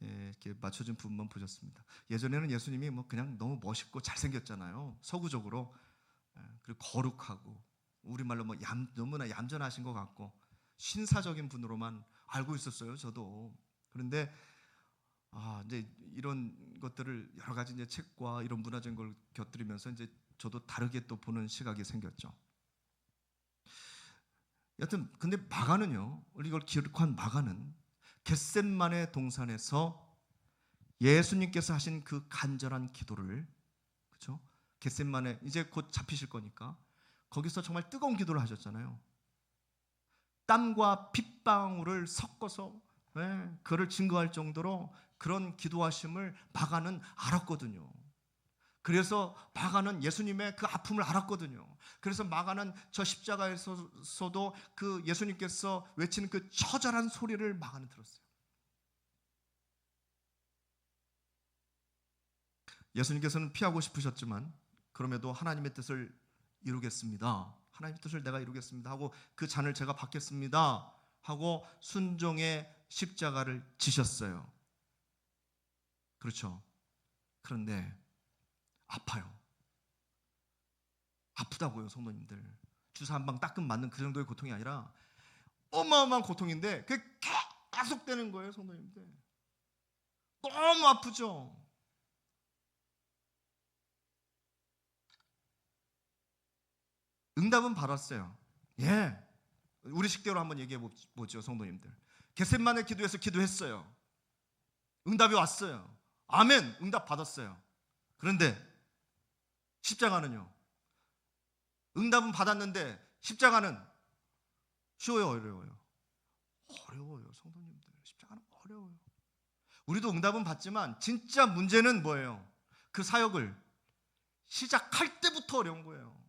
이렇게 맞춰진 부분만 보셨습니다. 예전에는 예수님이 뭐 그냥 너무 멋있고 잘생겼잖아요. 서구적으로. 그리고 거룩하고 우리말로 뭐 너무나 얌전하신 것 같고 신사적인 분으로만 알고 있었어요. 저도. 그런데 이제 이런 것들을 여러 가지 이제 책과 이런 문화적인 걸 곁들이면서 이제 저도 다르게 또 보는 시각이 생겼죠. 여튼 근데 마가는요, 이걸 기록한 마가는 겟셋만의 동산에서 예수님께서 하신 그 간절한 기도를, 그렇죠? 겟셋만에 이제 곧 잡히실 거니까 거기서 정말 뜨거운 기도를 하셨잖아요. 땀과 핏방울을 섞어서 그를 증거할 정도로 그런 기도하심을 마가는 알았거든요. 그래서 마가는 예수님의 그 아픔을 알았거든요. 그래서 마가는 저 십자가에서도 그 예수님께서 외치는 그 처절한 소리를 마가는 들었어요. 예수님께서는 피하고 싶으셨지만 그럼에도 하나님의 뜻을 이루겠습니다. 하나님의 뜻을 내가 이루겠습니다 하고 그 잔을 제가 받겠습니다 하고 순종의 십자가를 지셨어요. 그렇죠. 그런데 아파요. 아프다고요, 성도님들. 주사 한 방 따끔 맞는 그 정도의 고통이 아니라 어마어마한 고통인데 그게 계속 되는 거예요, 성도님들. 너무 아프죠. 응답은 받았어요. 예, 우리 식대로 한번 얘기해 보죠, 성도님들. 겟셋만의 기도에서 기도했어요. 응답이 왔어요. 아멘, 응답 받았어요. 그런데 십자가는요, 응답은 받았는데 십자가는 쉬워요, 어려워요? 어려워요, 성도님들. 십자가는 어려워요. 우리도 응답은 받지만 진짜 문제는 뭐예요? 그 사역을 시작할 때부터 어려운 거예요.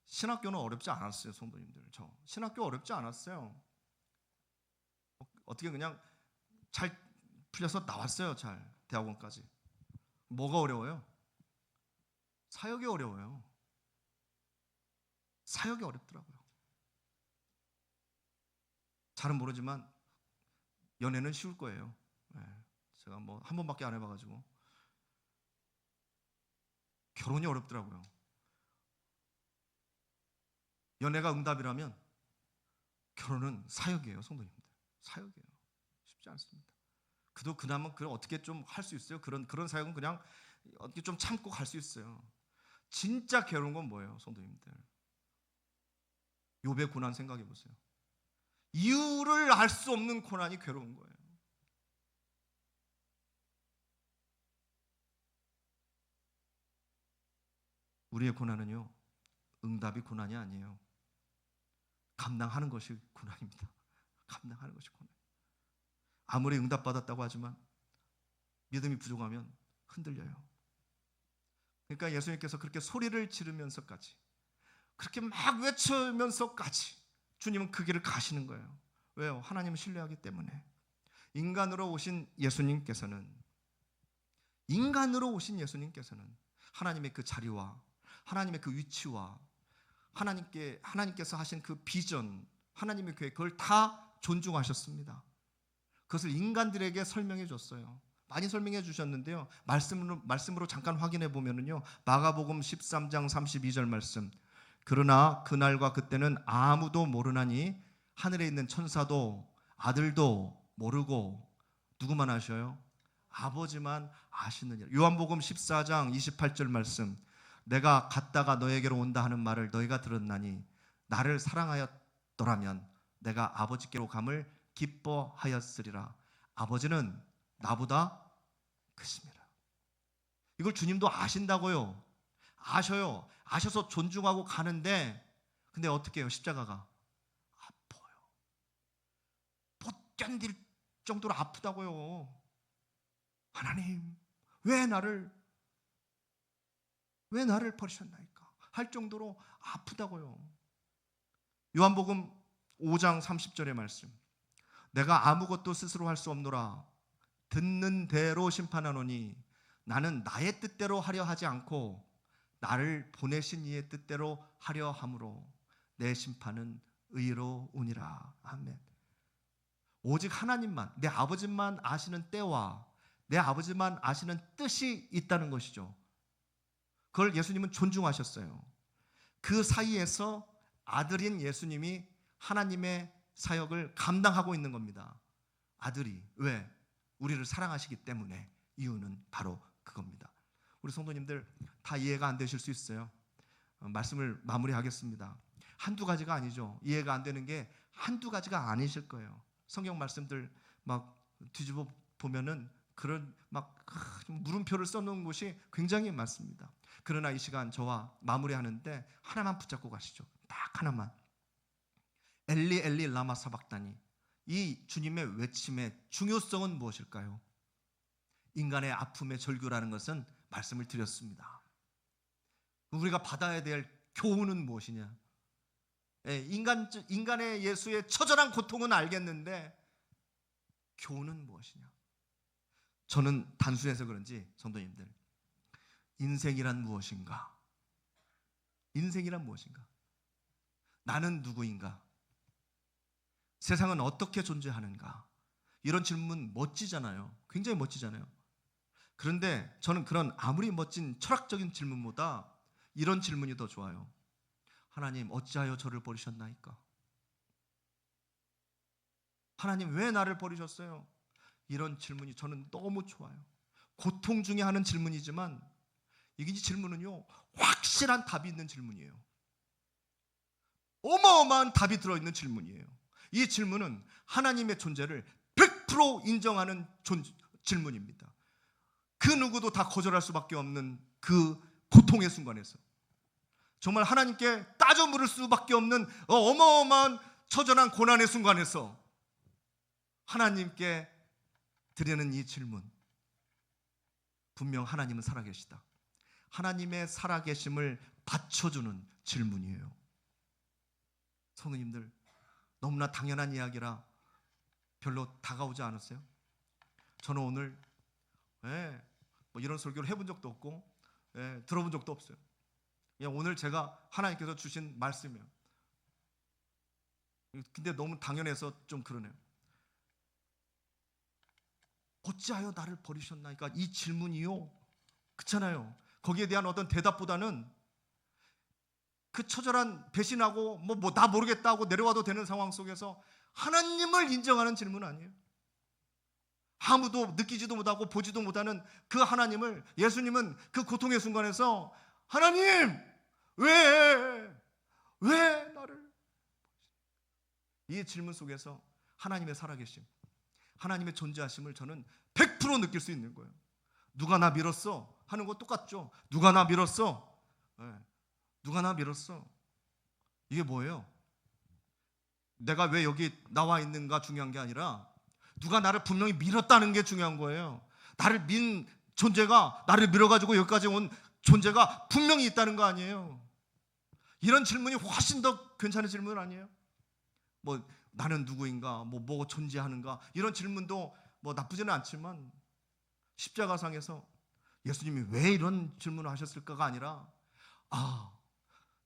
신학교는 어렵지 않았어요, 성도님들. 저 신학교 어렵지 않았어요. 어떻게 그냥 잘 풀려서 나왔어요. 잘 대학원까지. 뭐가 어려워요? 사역이 어려워요. 사역이 어렵더라고요. 잘은 모르지만 연애는 쉬울 거예요. 제가 뭐 한 번밖에 안 해봐가지고 결혼이 어렵더라고요. 연애가 응답이라면 결혼은 사역이에요, 성도님들. 사역이에요. 쉽지 않습니다. 그도 그나마 그걸 어떻게 좀 할 수 있어요? 그런 사역은 그냥 어떻게 좀 참고 갈 수 있어요. 진짜 괴로운 건 뭐예요, 성도님들? 욥의 고난 생각해 보세요. 이유를 알 수 없는 고난이 괴로운 거예요. 우리의 고난은요, 응답이 고난이 아니에요. 감당하는 것이 고난입니다. 감당하는 것이 고난. 아무리 응답받았다고 하지만 믿음이 부족하면 흔들려요. 그러니까 예수님께서 그렇게 소리를 지르면서까지, 그렇게 막 외치면서까지 주님은 그 길을 가시는 거예요. 왜요? 하나님을 신뢰하기 때문에. 인간으로 오신 예수님께서는 하나님의 그 자리와 하나님의 그 위치와 하나님께서 하신 그 비전, 하나님의 계획, 그걸 다 존중하셨습니다. 그것을 인간들에게 설명해 줬어요. 많이 설명해 주셨는데요, 말씀으로 잠깐 확인해 보면은요, 마가복음 13장 32절 말씀. 그러나 그날과 그때는 아무도 모르나니 하늘에 있는 천사도 아들도 모르고 누구만 아셔요? 아버지만 아시느니라. 요한복음 14장 28절 말씀. 내가 갔다가 너에게로 온다 하는 말을 너희가 들었나니 나를 사랑하였더라면 내가 아버지께로 감을 기뻐하였으리라. 아버지는 나보다 크십니다. 이걸 주님도 아신다고요. 아셔요. 아셔서 존중하고 가는데, 근데 어떻게 해요? 십자가가 아파요. 못 견딜 정도로 아프다고요. 하나님, 왜 나를 버리셨나이까 할 정도로 아프다고요. 요한복음 5장 30절의 말씀. 내가 아무것도 스스로 할 수 없노라. 듣는 대로 심판하노니 나는 나의 뜻대로 하려 하지 않고 나를 보내신 이의 뜻대로 하려 함으로 내 심판은 의로우니라. 아멘. 오직 하나님만, 내 아버지만 아시는 때와 내 아버지만 아시는 뜻이 있다는 것이죠. 그걸 예수님은 존중하셨어요. 그 사이에서 아들인 예수님이 하나님의 사역을 감당하고 있는 겁니다. 아들이. 왜? 우리를 사랑하시기 때문에. 이유는 바로 그겁니다. 우리 성도님들 다 이해가 안 되실 수 있어요. 말씀을 마무리하겠습니다. 한두 가지가 아니죠. 이해가 안 되는 게 한두 가지가 아니실 거예요. 성경 말씀들 막 뒤집어 보면은 그런 막 물음표를 써놓은 곳이 굉장히 많습니다. 그러나 이 시간 저와 마무리하는데 하나만 붙잡고 가시죠. 딱 하나만. 엘리 엘리 라마 사박다니. 이 주님의 외침의 중요성은 무엇일까요? 인간의 아픔의 절규라는 것은 말씀을 드렸습니다. 우리가 받아야 될 교훈은 무엇이냐? 인간의 예수의 처절한 고통은 알겠는데 교훈은 무엇이냐? 저는 단순해서 그런지 성도님들, 인생이란 무엇인가? 인생이란 무엇인가? 나는 누구인가? 세상은 어떻게 존재하는가? 이런 질문 멋지잖아요. 굉장히 멋지잖아요. 그런데 저는 그런 아무리 멋진 철학적인 질문보다 이런 질문이 더 좋아요. 하나님, 어찌하여 저를 버리셨나이까? 하나님, 왜 나를 버리셨어요? 이런 질문이 저는 너무 좋아요. 고통 중에 하는 질문이지만 이 질문은요, 확실한 답이 있는 질문이에요. 어마어마한 답이 들어있는 질문이에요. 이 질문은 하나님의 존재를 100% 인정하는 질문입니다. 그 누구도 다 거절할 수밖에 없는 그 고통의 순간에서 정말 하나님께 따져 물을 수밖에 없는 어마어마한 처절한 고난의 순간에서 하나님께 드리는 이 질문, 분명 하나님은 살아계시다. 하나님의 살아계심을 받쳐주는 질문이에요. 성도님들, 너무나 당연한 이야기라 별로 다가오지 않았어요? 저는 오늘 뭐 이런 설교를 해본 적도 없고 들어본 적도 없어요. 그냥 오늘 제가 하나님께서 주신 말씀이에요. 근데 너무 당연해서 좀 그러네요. 어찌하여 나를 버리셨나이까? 이 질문이요, 그렇잖아요. 거기에 대한 어떤 대답보다는 그 처절한 배신하고 나 모르겠다 하고 내려와도 되는 상황 속에서 하나님을 인정하는 질문 아니에요. 아무도 느끼지도 못하고 보지도 못하는 그 하나님을, 예수님은 그 고통의 순간에서 하나님, 왜 나를, 이 질문 속에서 하나님의 살아계심, 하나님의 존재하심을 저는 100% 느낄 수 있는 거예요. 누가 나 밀었어? 하는 거 똑같죠. 누가 나 밀었어? 누가 나 밀었어? 이게 뭐예요? 내가 왜 여기 나와 있는가 중요한 게 아니라 누가 나를 분명히 밀었다는 게 중요한 거예요. 나를 민 존재가, 나를 밀어가지고 여기까지 온 존재가 분명히 있다는 거 아니에요. 이런 질문이 훨씬 더 괜찮은 질문 아니에요? 나는 누구인가, 뭐 존재하는가, 이런 질문도 나쁘지는 않지만 십자가상에서 예수님이 왜 이런 질문을 하셨을까가 아니라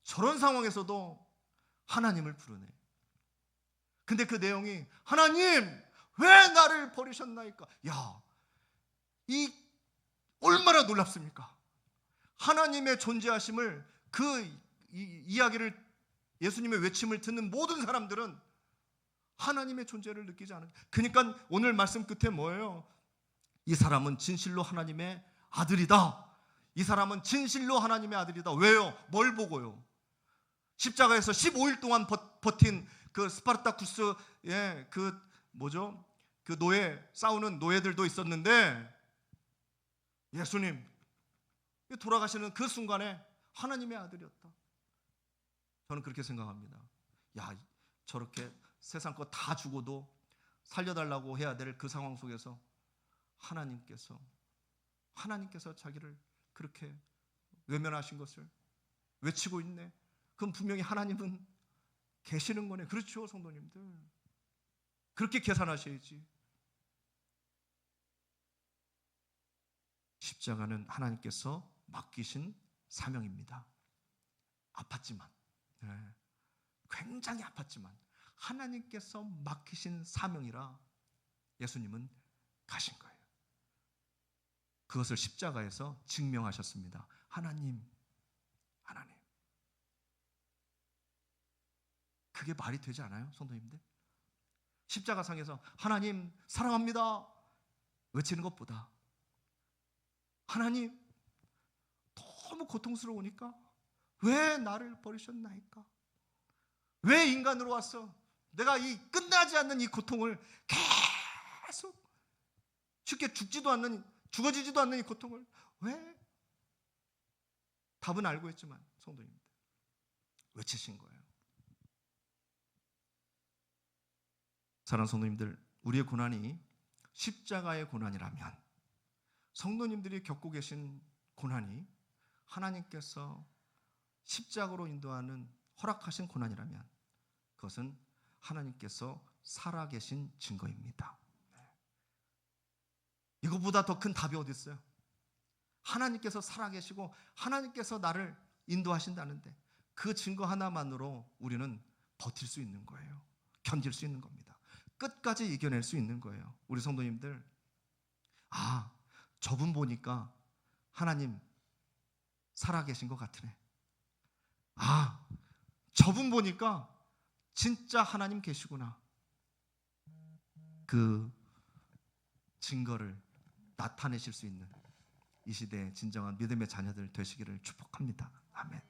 저런 상황에서도 하나님을 부르네. 근데 그 내용이 하나님, 왜 나를 버리셨나이까? 이 얼마나 놀랍습니까? 하나님의 존재하심을, 그 이야기를, 예수님의 외침을 듣는 모든 사람들은 하나님의 존재를 느끼지 않아요. 그러니까 오늘 말씀 끝에 뭐예요? 이 사람은 진실로 하나님의 아들이다. 이 사람은 진실로 하나님의 아들이다. 왜요? 뭘 보고요? 십자가에서 15일 동안 버틴 그 스파르타쿠스의 그 노예, 싸우는 노예들도 있었는데 예수님 돌아가시는 그 순간에 하나님의 아들이었다. 저는 그렇게 생각합니다. 저렇게 세상 거 다 주고도 살려달라고 해야 될 그 상황 속에서 하나님께서 자기를 그렇게 외면하신 것을 외치고 있네. 그럼 분명히 하나님은 계시는 거네. 그렇죠, 성도님들. 그렇게 계산하셔야지. 십자가는 하나님께서 맡기신 사명입니다. 아팠지만, 굉장히 아팠지만 하나님께서 맡기신 사명이라 예수님은 가신 거예요. 그것을 십자가에서 증명하셨습니다. 하나님. 그게 말이 되지 않아요, 성도님들? 십자가상에서 하나님 사랑합니다 외치는 것보다 하나님 너무 고통스러우니까 왜 나를 버리셨나이까? 왜 인간으로 왔어? 내가 이 끝나지 않는 이 고통을 계속 쉽게 죽어지지도 않는 이 고통을 왜? 답은 알고 있지만 성도님들 외치신 거예요. 사랑하는 성도님들, 우리의 고난이 십자가의 고난이라면, 성도님들이 겪고 계신 고난이 하나님께서 십자가로 인도하는 허락하신 고난이라면 그것은 하나님께서 살아계신 증거입니다. 이것보다 더 큰 답이 어디 있어요? 하나님께서 살아계시고 하나님께서 나를 인도하신다는데 그 증거 하나만으로 우리는 버틸 수 있는 거예요. 견딜 수 있는 겁니다. 끝까지 이겨낼 수 있는 거예요. 우리 성도님들, 저분 보니까 하나님 살아계신 것 같으네. 저분 보니까 진짜 하나님 계시구나. 그 증거를 나타내실 수 있는 이 시대의 진정한 믿음의 자녀들 되시기를 축복합니다. 아멘.